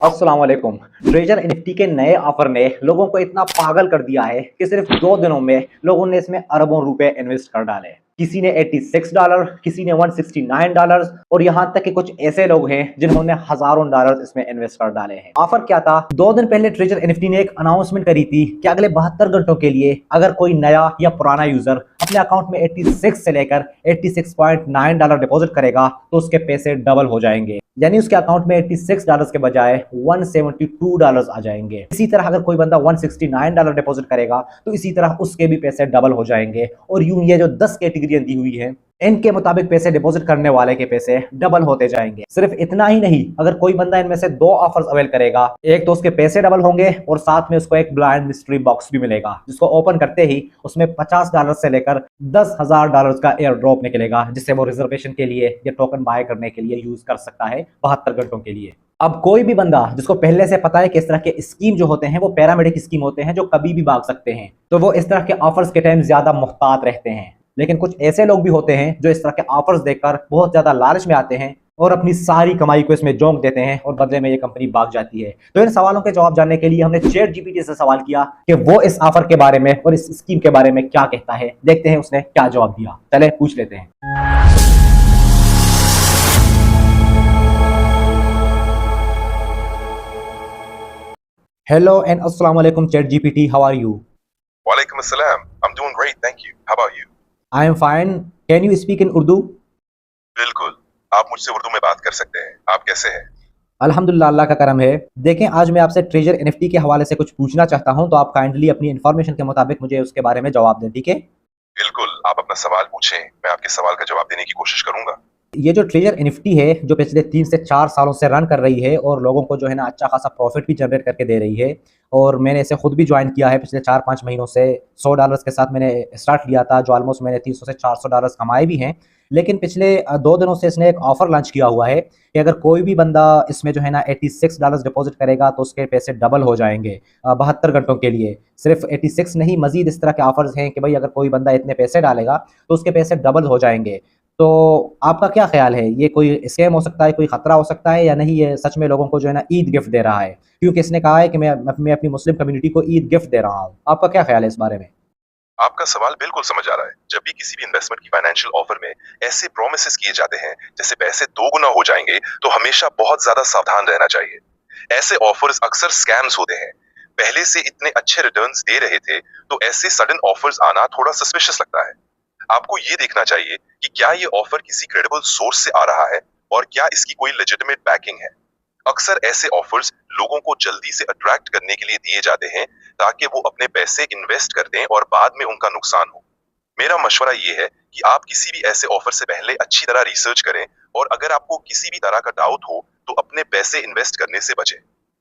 अस्सलाम वालेकुम। Treasure NFT के नए ऑफर ने लोगों को इतना पागल कर दिया है कि सिर्फ 2 दिनों में लोगों ने इसमें अरबों रुपए इन्वेस्ट कर डाले। किसी ने $86, किसी ने $169 और यहां तक कि कुछ ऐसे लोग हैं जिन्होंने हजारों डॉलर इसमें इन्वेस्ट कर डाले हैं। ऑफर क्या था? 2 दिन पहले ट्रेजर एनएफटी ने एक अनाउंसमेंट करी थी कि अगले 72 घंटों के लिए अगर कोई नया या पुराना यूजर अपने अकाउंट में 86 से लेकर $86.9 डिपॉजिट करेगा तो उसके पैसे डबल हो जाएंगे। यानी उसके अकाउंट में $86 के बजाय $172 आ जाएंगे। इसी तरह अगर कोई बंदा $169 डिपॉजिट करेगा तो इसी तरह उसके भी पैसे डबल हो जाएंगे। और यूं ये जो 10 कैटेगरियां दी हुई हैं इनके मुताबिक पैसे डिपॉजिट करने वाले के पैसे डबल होते जाएंगे। सिर्फ इतना ही नहीं, अगर कोई बंदा इनमें से 2 ऑफर्स अवेल करेगा, एक तो उसके पैसे डबल होंगे और साथ में उसको एक ब्लाइंड मिस्ट्री बॉक्स भी मिलेगा जिसको ओपन करते ही उसमें $50 से लेकर $10,000 का एयर ड्रॉप निकलेगा जिससे वो रिजर्वेशन के लिए या टोकन बाय करने के लिए यूज कर सकता है 72 घंटों के लिए। अब कोई भी बंदा जिसको पहले से पता है कि इस तरह के स्कीम जो होते हैं वो पैरामेडिक स्कीम होते हैं जो कभी भी भाग सकते हैं, तो वो इस तरह के ऑफर्स के टाइम ज्यादा मुहतात रहते हैं। लेकिन कुछ ऐसे लोग भी होते हैं जो इस तरह के ऑफर्स देखकर बहुत ज्यादा लालच में आते हैं और अपनी सारी कमाई को इसमें झोंक देते हैं और बदले में ये कंपनी भाग जाती है। तो इन सवालों के जवाब जानने के लिए हमने चैट जीपीटी से सवाल किया कि वो इस ऑफर के बारे में और इस स्कीम के बारे में क्या कहता है। देखते हैं उसने क्या जवाब दिया। चले पूछ लेते हैं। हेलो एंड अस्सलाम वालेकुम ChatGPT, how are you? Walaikum assalam. I'm doing great, thank you. How about you? I am fine. Can you speak in Urdu? बिल्कुल, आप मुझसे उर्दू में बात कर सकते हैं। आप कैसे हैं? अल्हम्दुलिल्लाह, अल्लाह का करम है। देखें, आज मैं आपसे ट्रेजर एनएफटी के हवाले से कुछ पूछना चाहता हूं, तो आप काइंडली अपनी इन्फॉर्मेशन के मुताबिक मुझे उसके बारे में जवाब दें, ठीक है? बिल्कुल, आप अपना सवाल पूछें, मैं आपके सवाल का जवाब देने की कोशिश करूंगा। ये जो ट्रेजर एनएफटी है जो पिछले 3 से 4 सालों से रन कर रही है और लोगों को जो है ना अच्छा खासा प्रॉफिट भी जनरेट करके दे रही है, और मैंने इसे खुद भी ज्वाइन किया है पिछले 4-5 महीनों से। $100 के साथ मैंने स्टार्ट लिया था, जो ऑलमोस्ट मैंने 300 से $400 कमाए भी हैं। लेकिन पिछले 2 दिनों से इसने एक ऑफर लॉन्च किया हुआ है कि अगर कोई भी बंदा इसमें जो है ना $86 डिपॉजिट करेगा तो उसके पैसे डबल हो जाएंगे 72 घंटों के लिए। सिर्फ 86 नहीं, मजीद इस तरह के ऑफर्स हैं कि भाई अगर कोई बंदा इतने पैसे डालेगा तो उसके पैसे डबल हो जाएंगे। तो आपका क्या ख्याल है, ये कोई स्कैम हो सकता है, कोई खतरा हो सकता है या नहीं? ये सच में लोगों को जो है ना ईद गिफ्ट दे रहा है, क्योंकि इसने कहा है कि मैं अपनी मुस्लिम कम्युनिटी को ईद गिफ्ट दे रहा हूँ। आपका क्या ख्याल है इस बारे में? आपका सवाल बिल्कुल समझ आ रहा है। जब भी किसी भी इन्वेस्टमेंट की फाइनेंशियल ऑफर में ऐसे प्रोमिसेस किए जाते हैं जैसे पैसे 2 गुना हो जाएंगे, तो हमेशा बहुत ज्यादा सावधान रहना चाहिए। ऐसे ऑफर्स अक्सर स्कैम्स होते हैं। पहले से इतने अच्छे रिटर्न्स दे रहे थे, तो ऐसे सडन ऑफर्स आना थोड़ा सस्पिशियस लगता है। आपको ये देखना चाहिए कि क्या ये ऑफर किसी क्रेडिबल सोर्स से आ रहा है और क्या इसकी कोई लेजिटिमेट बैकिंग है। अक्सर ऐसे ऑफर्स लोगों को जल्दी से अट्रैक्ट करने के लिए दिए जाते हैं ताकि वो अपने पैसे इन्वेस्ट कर दें और बाद में उनका नुकसान हो। मेरा मशवरा ये है कि आप किसी भी ऐसे ऑफर से पहले अच्छी तरह रिसर्च करें और अगर आपको किसी भी तरह का डाउट हो तो अपने पैसे इन्वेस्ट करने से बचें।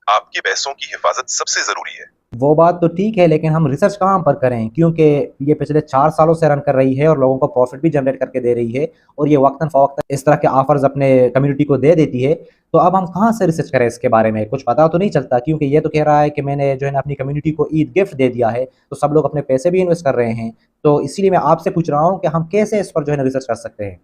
आपके पैसों की हिफाजत सबसे जरूरी है। वो बात तो ठीक है, लेकिन हम रिसर्च कहाँ पर करें, क्योंकि ये पिछले 4 सालों से रन कर रही है और लोगों को प्रॉफिट भी जनरेट करके दे रही है और ये वक्तन फवक्तन इस तरह के ऑफर्स अपने कम्युनिटी को दे देती है। तो अब हम कहाँ से रिसर्च करें इसके बारे में? कुछ पता तो नहीं चलता, क्योंकि ये तो कह रहा है कि मैंने जो है ना अपनी कम्युनिटी को ईद गिफ्ट दे दिया है, तो सब लोग अपने पैसे भी इन्वेस्ट कर रहे हैं। तो इसीलिए मैं आपसे पूछ रहा हूँ कि हम कैसे इस पर जो है ना रिसर्च कर सकते हैं।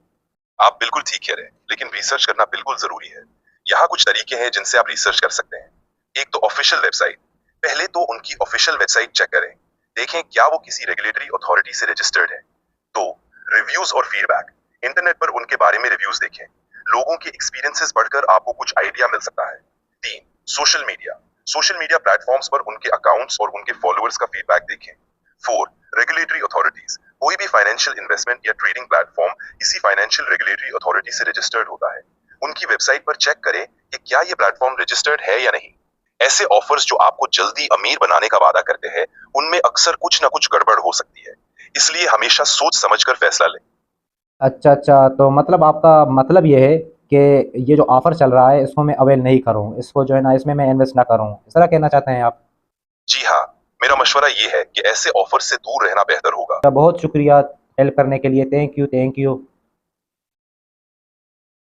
आप बिल्कुल ठीक कह रहे हैं, लेकिन रिसर्च करना बिल्कुल जरूरी है। यहाँ कुछ तरीके हैं जिनसे आप रिसर्च कर सकते हैं। एक तो ऑफिशियल वेबसाइट। पहले तो उनकी ऑफिशियल वेबसाइट चेक करें, देखें क्या वो किसी रेगुलेटरी अथॉरिटी से रजिस्टर्ड है। तो रिव्यूज और फीडबैक। इंटरनेट पर उनके बारे में रिव्यूज देखें, लोगों के एक्सपीरियंसेस पढ़कर आपको कुछ आइडिया मिल सकता है। 3, social media. Social media platforms पर उनके अकाउंट्स और उनके फॉलोअर्स का फीडबैक देखें। 4, रेगुलेटरी अथॉरिटीज। कोई भी फाइनेंशियल इन्वेस्टमेंट या ट्रेडिंग प्लेटफॉर्म किसी फाइनेंशियल रेगुलेटरी अथॉरिटी से रजिस्टर्ड होता है। उनकी वेबसाइट पर चेक करें कि क्या ये प्लेटफॉर्म रजिस्टर्ड है या नहीं। ऐसे ऑफर्स जो आपको जल्दी अमीर बनाने का वादा करते हैं, उनमें अक्सर कुछ ना कुछ गड़बड़ हो सकती है। इसलिए हमेशा सोच समझकर फैसला लें। अच्छा अच्छा, तो मतलब आपका मतलब ये है कि ये जो ऑफर चल रहा है इसको मैं अवेल नहीं करूँ, इसको जो है ना इसमें मैं इन्वेस्ट ना करूँ, इस तरह कहना चाहते हैं आप? जी हाँ, मेरा मशवरा ये है कि ऐसे ऑफर से दूर रहना बेहतर होगा। बहुत शुक्रिया हेल्प करने के लिए। Thank you, thank you.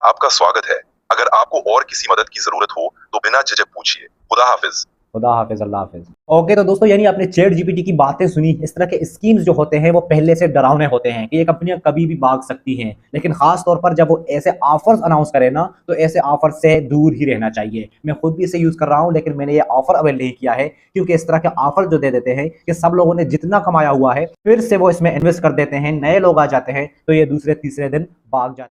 आपका स्वागत है। अगर आपको और किसी मदद की जरूरत हो तो बिना झिझक पूछिए। खुदा हाफिज। खुदा हाफिज, अल्लाह हाफिज। ओके, तो दोस्तों यानी आपने चैट जीपीटी की बातें सुनी। इस तरह के स्कीम्स जो होते हैं वो पहले से डरावने होते हैं कि ये कंपनियां कभी भी भाग सकती हैं, लेकिन खास तौर पर जब वो ऐसे ऑफर्स अनाउंस करें ना, तो ऐसे ऑफर से दूर ही रहना चाहिए। मैं खुद भी इसे यूज कर रहा हूं, लेकिन मैंने ये ऑफर अवेल नहीं किया है, क्योंकि इस तरह के ऑफर जो दे देते हैं कि सब लोगों ने जितना कमाया हुआ है फिर से वो इसमें इन्वेस्ट कर देते हैं, नए लोग आ जाते हैं तो ये दूसरे तीसरे दिन भाग जाते हैं।